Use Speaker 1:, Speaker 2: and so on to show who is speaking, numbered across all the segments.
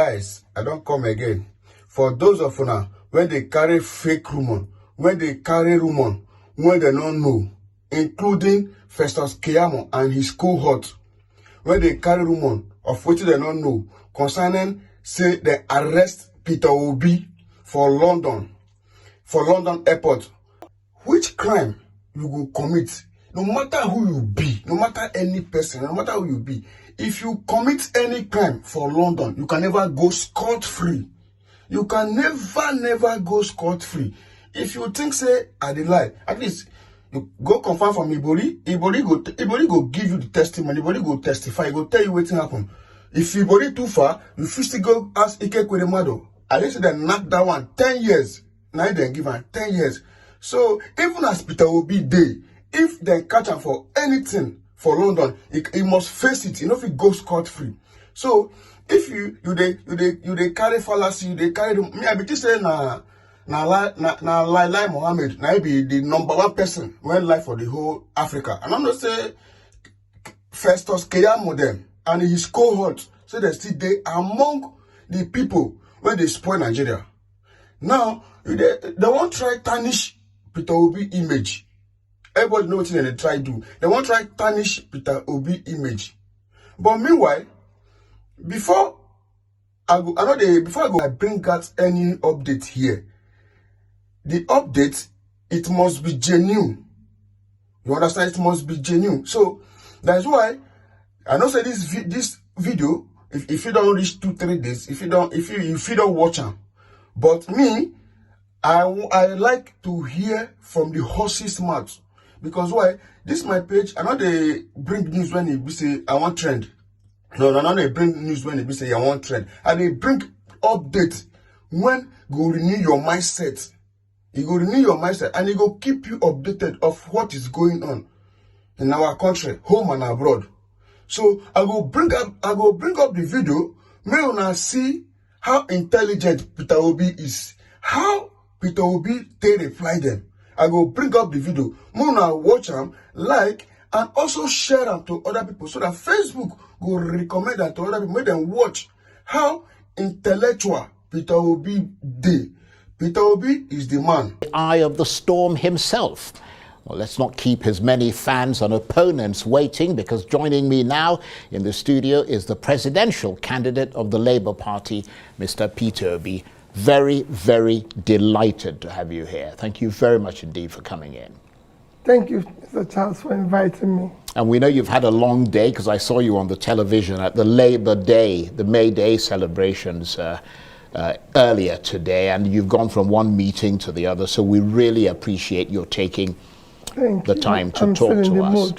Speaker 1: Guys, I don't come again. For those of una when they carry fake rumor, when they carry rumor, when they don't know, including Festus Keyamo and his cohort, when they carry rumor of which they don't know, concerning say they arrest Peter Obi for London airport. Which crime you will commit? No matter who you be, no matter any person, no matter who you be, if you commit any crime for London, you can never go scot-free. You can never go scot-free. If you think, say, I did lie, at least you go confirm from Ibori. Ibori go give you the testimony. Ibori go testify. Go tell you what happened. If Ibori too far, you first go ask Ike Kweremadu. I didn't say they knock that one 10 years. Now they give her 10 years. So even as Peter Obi dey, if they catch him for anything for London, he must face it. You know, if he goes scot-free. So if you carry fallacy, they carry me. I be say na Lai Mohammed. Now he be the #1 person when lie for the whole Africa. And I'm not say Festus Keyamo them and his cohort. So they still they among the people when they spoil Nigeria. Now they won't try tarnish Peter Obi image. Everybody knows what they try to do. They won't try tarnish Peter Obi image. But meanwhile, before I bring out any update here. The update, it must be genuine. You understand? It must be genuine. So that's why I know say this video, if you don't reach 2-3 days, if you don't watch them. But me, I like to hear from the horse's mouth. Because why? This is my page. I know they bring news when they say I want trend. No, they bring news when they say I want trend. And they bring update when go renew your mindset. It go renew your mindset and it go keep you updated of what is going on in our country, home and abroad. So I go bring up the video. May una see how intelligent Peter Obi is. How Peter Obi they reply them. I go bring up the video. Muna watch them, like, and also share them to other people so that Facebook go recommend that to other people. Make them watch how intellectual Peter Obi dey. Peter Obi is the man.
Speaker 2: Eye of the storm himself. Well, let's not keep his many fans and opponents waiting, because joining me now in the studio is the presidential candidate of the Labour Party, Mr. Peter Obi. Very, very delighted to have you here. Thank you very much indeed for coming in.
Speaker 3: Thank you, Mr. Charles, for inviting me.
Speaker 2: And we know you've had a long day, because I saw you on the television at the Labour Day, the May Day celebrations earlier today, and you've gone from one meeting to the other, so we really appreciate your taking the time to talk to us.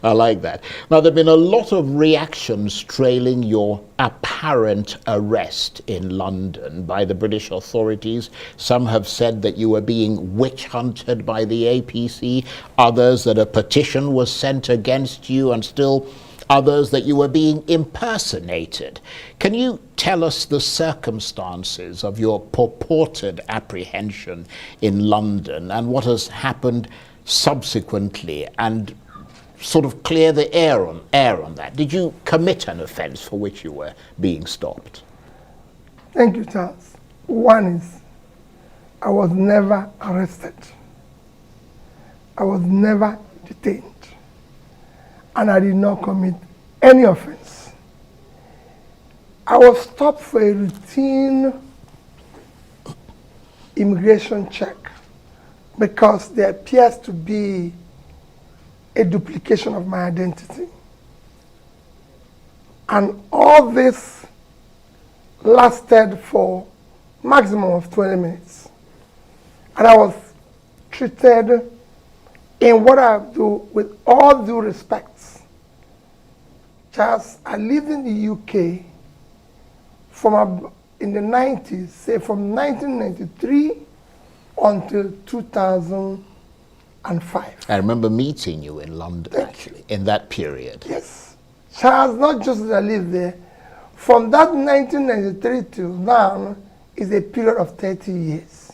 Speaker 2: I like that. Now, there have been a lot of reactions trailing your apparent arrest in London by the British authorities. Some have said that you were being witch hunted by the APC, others that a petition was sent against you, and still others that you were being impersonated. Can you tell us the circumstances of your purported apprehension in London and what has happened subsequently, and sort of clear the air on that? Did you commit an offence for which you were being stopped?
Speaker 3: Thank you, Charles. One is, I was never arrested. I was never detained. And I did not commit any offense. I was stopped for a routine immigration check because there appears to be a duplication of my identity. And all this lasted for maximum of 20 minutes. And I was treated in what I do with all due respect. Charles, I lived in the UK in the 90s, say from 1993 until 2005.
Speaker 2: I remember meeting you in London, actually, in that period.
Speaker 3: Yes. Charles, not just that I lived there, from that 1993 till now is a period of 30 years.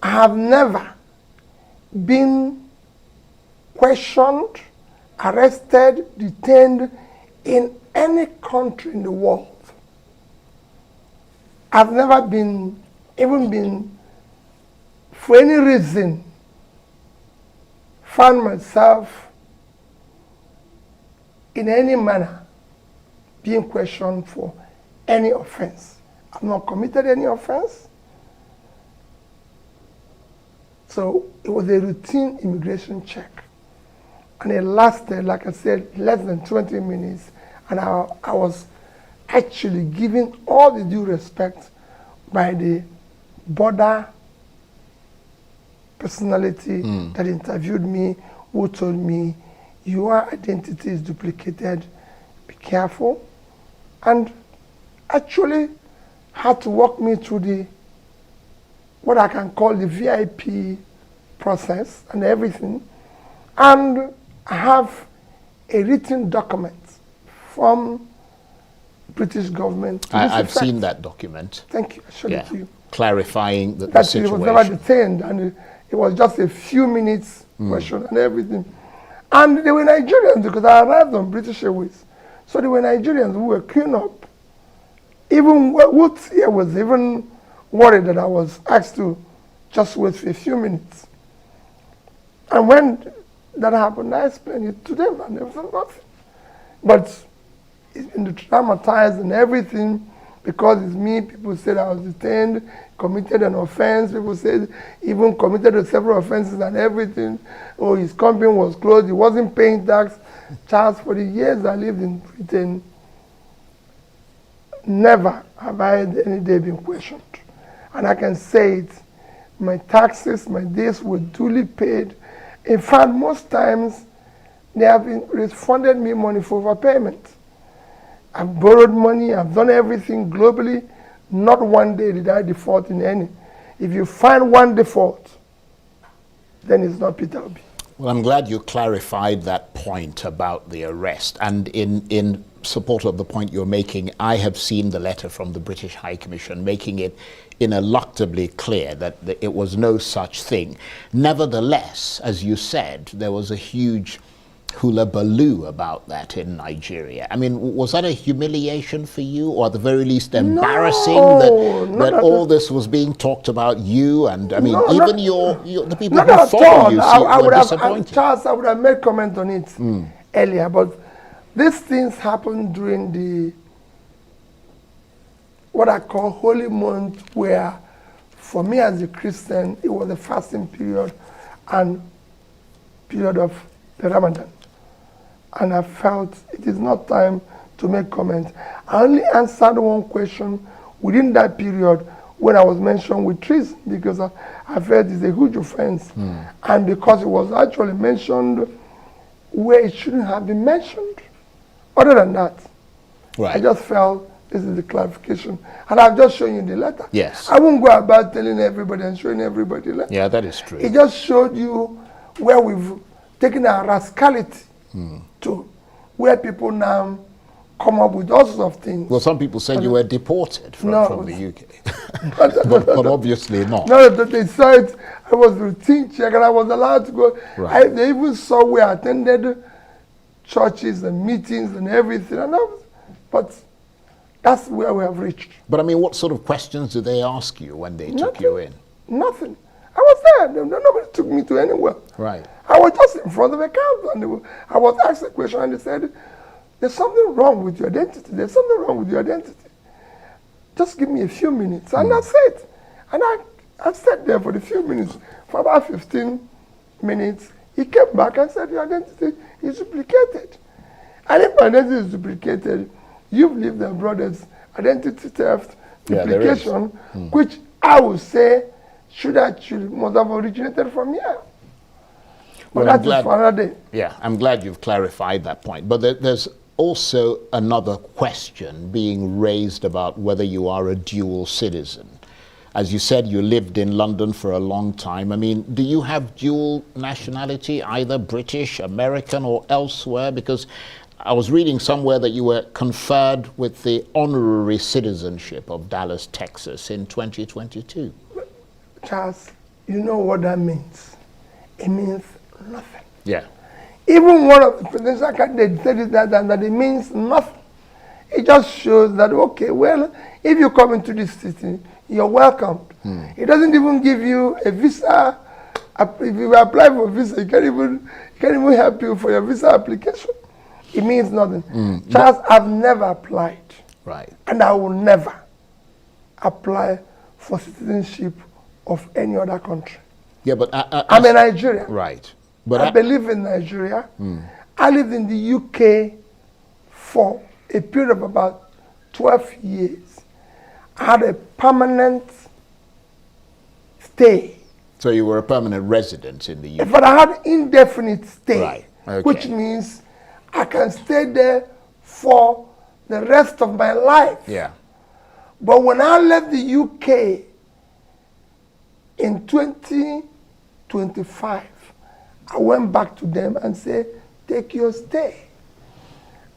Speaker 3: I have never been questioned, arrested, detained in any country in the world. I've never been, for any reason, found myself in any manner being questioned for any offense. I've not committed any offense. So it was a routine immigration check. And it lasted, like I said, less than 20 minutes. And I was actually given all the due respect by the border personality that interviewed me, who told me, your identity is duplicated, be careful. And actually had to walk me through the, what I can call the VIP process and everything. And I have a written document from British government.
Speaker 2: I've seen that document.
Speaker 3: Thank you. I showed it to you.
Speaker 2: Clarifying the
Speaker 3: That
Speaker 2: situation.
Speaker 3: he was never detained, and it was just a few minutes question and everything. And they were Nigerians because I arrived on British Airways. So they were Nigerians who were queuing up. Even Woods here was even worried that I was asked to just wait for a few minutes. And when that happened, I explained it to them, and they said nothing. But it's been traumatized and everything because it's me. People said I was detained, committed an offense. People said even committed several offenses and everything. Oh, his company was closed. He wasn't paying tax. Charles, for the years I lived in Britain, never have I had any day been questioned. And I can say it, my taxes, my days were duly paid. In fact, most times they have refunded me money for overpayment. I've borrowed money, I've done everything globally. Not one day did I default in any. If you find one default, then it's not Peter Obi.
Speaker 2: Well, I'm glad you clarified that point about the arrest. And in support of the point you're making, I have seen the letter from the British High Commission making it ineluctably clear that it was no such thing. Nevertheless, as you said, there was a huge hullabaloo about that in Nigeria. I mean, was that a humiliation for you, or at the very least embarrassing that all this was being talked about you, and I mean, even the people who follow you were disappointed?
Speaker 3: Charles, I would have made comment on it earlier, but these things happened during the, what I call holy month, where for me as a Christian, it was a fasting period and period of the Ramadan. And I felt it is not time to make comments. I only answered one question within that period when I was mentioned with treason, because I felt it's a huge offense. And because it was actually mentioned where it shouldn't have been mentioned. Other than that, I just felt this is the clarification. And I've just shown you the letter.
Speaker 2: Yes.
Speaker 3: I won't go about telling everybody and showing everybody the letter.
Speaker 2: Yeah, that is true.
Speaker 3: It just showed you where we've taken our rascality to, where people now come up with all sorts of things.
Speaker 2: Well, some people said you were deported from the UK. but obviously not.
Speaker 3: No, they saw it. I was routine check and I was allowed to go.
Speaker 2: Right.
Speaker 3: They even saw where I attended churches and meetings and everything. But that's where we have reached.
Speaker 2: But I mean, what sort of questions did they ask you when they took you in?
Speaker 3: Nothing. I was there. Nobody took me to anywhere.
Speaker 2: Right.
Speaker 3: I was just in front of a counter, and I was asked a question, and they said, there's something wrong with your identity. There's something wrong with your identity. Just give me a few minutes. And that's it. And I sat there for the few minutes. For about 15 minutes, he came back and said, your identity is duplicated. And if my identity is duplicated, you've lived abroad as identity theft, duplication, which I would say must have originated from here. But
Speaker 2: Well,
Speaker 3: that's for another day.
Speaker 2: Yeah, I'm glad you've clarified that point. But there's also another question being raised about whether you are a dual citizen. As you said, you lived in London for a long time. I mean, do you have dual nationality, either British, American, or elsewhere? Because I was reading somewhere that you were conferred with the honorary citizenship of Dallas, Texas in 2022.
Speaker 3: Charles, you know what that means? It means nothing.
Speaker 2: Yeah.
Speaker 3: Even one of the presidential candidates said it that it means nothing. It just shows that, okay, well, if you come into this city, you're welcomed. It doesn't even give you a visa. If you apply for a visa, it can't even help you for your visa application. It means nothing. Charles, I've never applied.
Speaker 2: Right.
Speaker 3: And I will never apply for citizenship of any other country.
Speaker 2: Yeah, but
Speaker 3: I'm a Nigerian.
Speaker 2: Right.
Speaker 3: But I believe in Nigeria. I lived in the UK for a period of about 12 years. I had a permanent stay.
Speaker 2: So you were a permanent resident in the UK?
Speaker 3: But I had indefinite stay,
Speaker 2: Right. Okay.
Speaker 3: which means I can stay there for the rest of my life.
Speaker 2: Yeah.
Speaker 3: But when I left the UK in 2025, I went back to them and said, take your stay.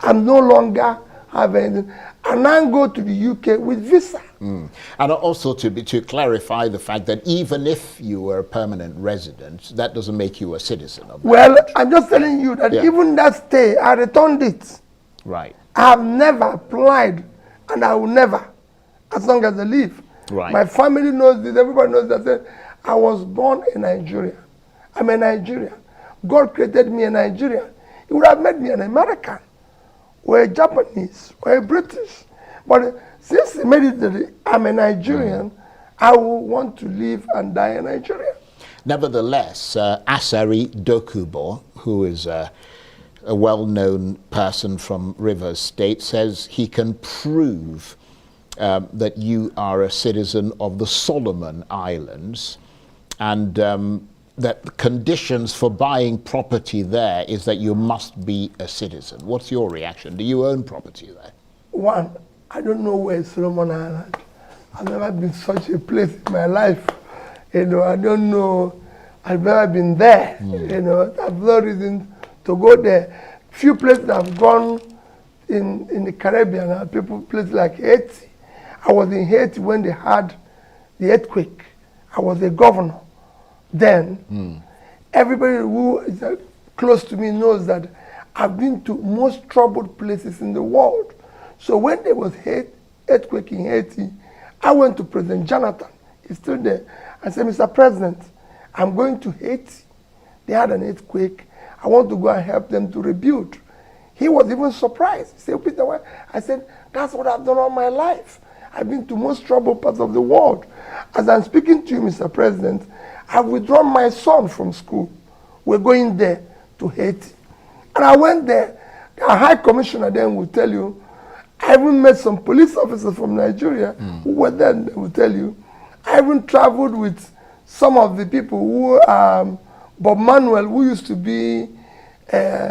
Speaker 3: I'm no longer having, and I go to the UK with visa.
Speaker 2: And also to clarify the fact that even if you were a permanent resident, that doesn't make you a citizen of that
Speaker 3: Well,
Speaker 2: country.
Speaker 3: I'm just telling you that
Speaker 2: Yeah.
Speaker 3: even that stay, I returned it.
Speaker 2: Right.
Speaker 3: I have never applied, and I will never, as long as I live.
Speaker 2: Right.
Speaker 3: My family knows this, everybody knows that. I was born in Nigeria. I'm a Nigerian. God created me a Nigerian. He would have made me an American, or a Japanese, or a British. But since he made it that I'm a Nigerian, I will want to live and die in Nigeria.
Speaker 2: Nevertheless, Asari Dokubo, who is a well-known person from Rivers State, says he can prove that you are a citizen of the Solomon Islands, and that the conditions for buying property there is that you must be a citizen. What's your reaction? Do you own property there?
Speaker 3: One, I don't know where is Solomon Island. I've never been such a place in my life. I don't know. I've never been there. I've no reason to go there. Few places I've gone in the Caribbean, places like Haiti. I was in Haiti when they had the earthquake. I was a governor then. Everybody who is close to me knows that I've been to most troubled places in the world. So when there was earthquake in Haiti, I went to President Jonathan. He's still there. I said, Mr. President, I'm going to Haiti. They had an earthquake. I want to go and help them to rebuild. He was even surprised. He said, Peter, why? I said, that's what I've done all my life. I've been to most troubled parts of the world. As I'm speaking to you, Mr. President, I've withdrawn my son from school. We're going there to Haiti. And I went there. A high commissioner then will tell you, I even met some police officers from Nigeria who were there, and they will tell you. I even traveled with some of the people who, Bob Manuel, who used to be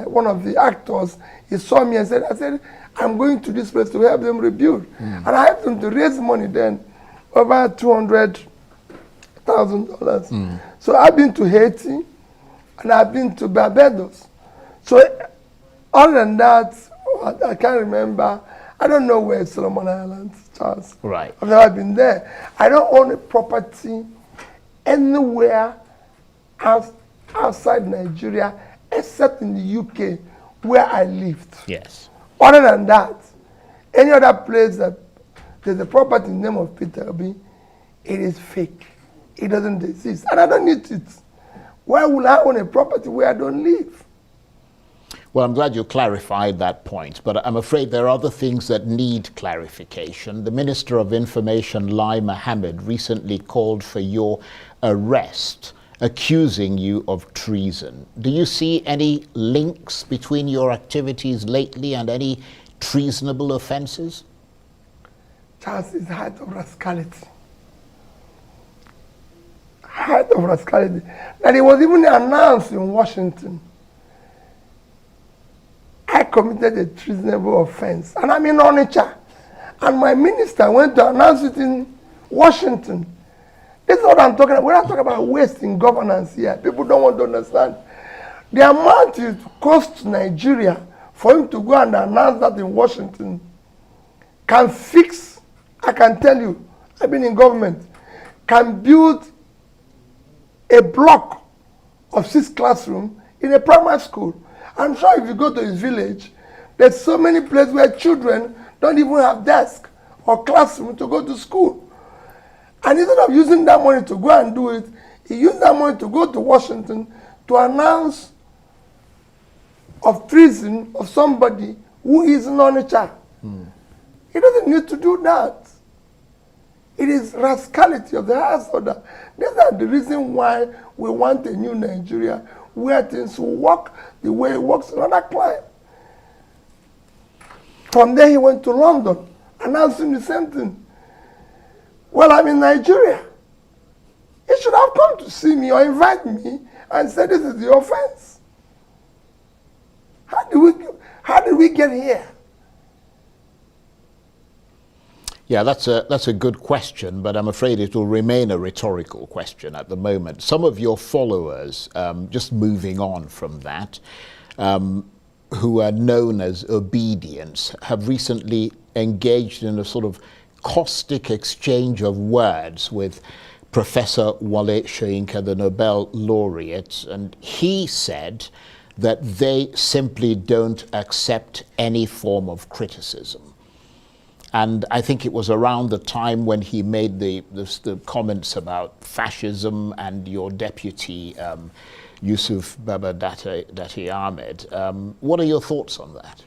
Speaker 3: one of the actors, he saw me and said, I'm going to this place to help them rebuild. And I helped them to raise money then, over $200,000. So I've been to Haiti, and I've been to Barbados. So other than that, I can't remember. I don't know where Solomon Islands, Charles.
Speaker 2: Right.
Speaker 3: I've never been there. I don't own a property anywhere outside Nigeria, except in the UK, where I lived.
Speaker 2: Yes.
Speaker 3: Other than that, any other place that there's a property in the name of Peter Obi, it is fake. It doesn't exist. And I don't need it. Why would I own a property where I don't live?
Speaker 2: Well, I'm glad you clarified that point, but I'm afraid there are other things that need clarification. The Minister of Information, Lai Mohammed, recently called for your arrest, accusing you of treason. Do you see any links between your activities lately and any treasonable offenses?
Speaker 3: Charles is the height of rascality. Height of rascality. And it was even announced in Washington. I committed a treasonable offense. And I'm in Onitsha. And my minister went to announce it in Washington. This is what I'm talking about. We're not talking about waste in governance here. People don't want to understand. The amount it costs Nigeria for him to go and announce that in Washington can fix, I can tell you, I've been in government, can build a block of 6 classrooms in a primary school. I'm sure if you go to his village, there's so many places where children don't even have desk or classroom to go to school. And instead of using that money to go and do it, he used that money to go to Washington to announce of treason of somebody who is in Onitsha. He doesn't need to do that. It is rascality of the highest order. These are the reason why we want a new Nigeria where things will work the way it works in other climes. From there he went to London, announcing the same thing. Well, I'm in Nigeria. He should have come to see me or invite me and say this is the offense. How did we get here?
Speaker 2: Yeah, that's a good question, but I'm afraid it will remain a rhetorical question at the moment. Some of your followers, just moving on from that, who are known as obedience, have recently engaged in a sort of caustic exchange of words with Professor Wole Soyinka, the Nobel laureate, and he said that they simply don't accept any form of criticism. And I think it was around the time when he made the comments about fascism and your deputy, Yusuf Baba Datti Ahmed. What are your thoughts on that?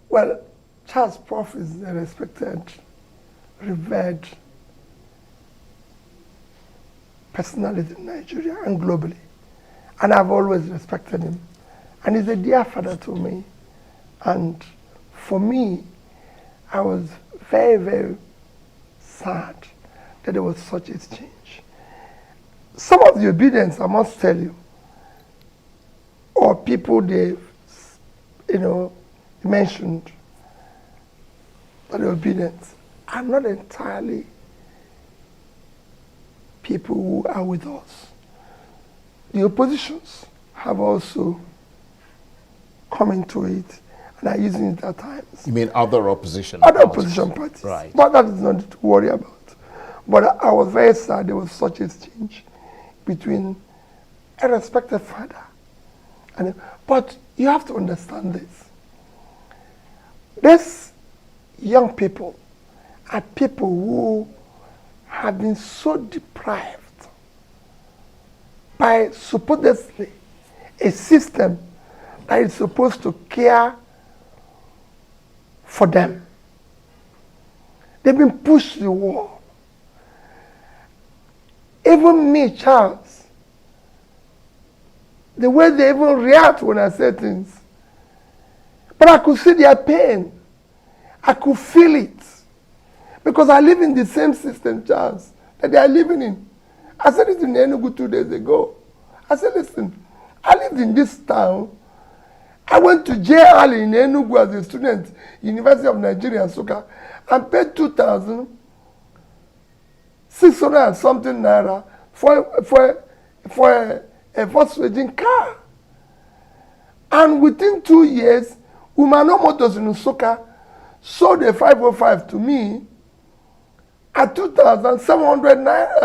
Speaker 3: Well, Charles Prof is a respected, revered personality in Nigeria and globally. And I've always respected him. And he's a dear father to me. And for me, I was very, very sad that there was such a change. Some of the obedience, I must tell you, or people they, mentioned that the obedience are not entirely people who are with us. The oppositions have also come into it and are using it at times.
Speaker 2: You mean other opposition
Speaker 3: Other
Speaker 2: parties?
Speaker 3: opposition parties.
Speaker 2: Right.
Speaker 3: But that is not to worry about. But I was very sad there was such a change between a respected father but you have to understand this. These young people are people who have been so deprived by supposedly a system that is supposed to care for them. They've been pushed to the wall. Even me, Charles, the way they even react when I say things. But I could see their pain. I could feel it. Because I live in the same system, Charles, that they are living in. I said it in Enugu 2 days ago. I said, listen, I lived in this town. I went to JL in Enugu as a student, University of Nigeria, Nsukka, and paid 2,600 and something naira for a Volkswagen car. And within 2 years, Umano Motors in Nsukka sold a 505 to me at 2,700 naira.